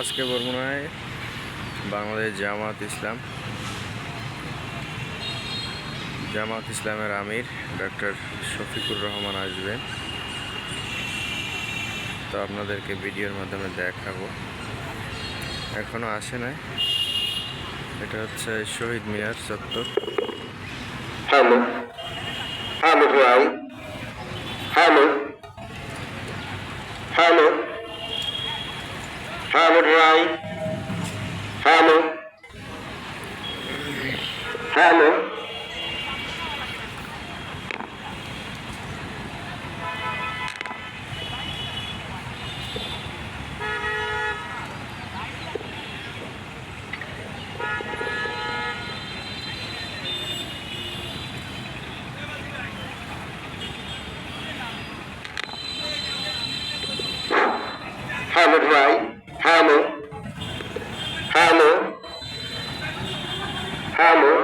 আজকে বরগুনায় বাংলাদেশ জামাত ইসলামের আমির ডক্টর শফিকুর রহমান আসবেন। তো আপনাদেরকে ভিডিওর মাধ্যমে দেখাবো। এখনো আসে নাই। এটা হচ্ছে শহীদ মিনার চত্বর। হ্যালো হ্যালো ভাই, হ্যালো হ্যালো হ্যালো ভাই, হ্যালো হ্যালো হ্যালো ভাই, হ্যালো হ্যালো হ্যালো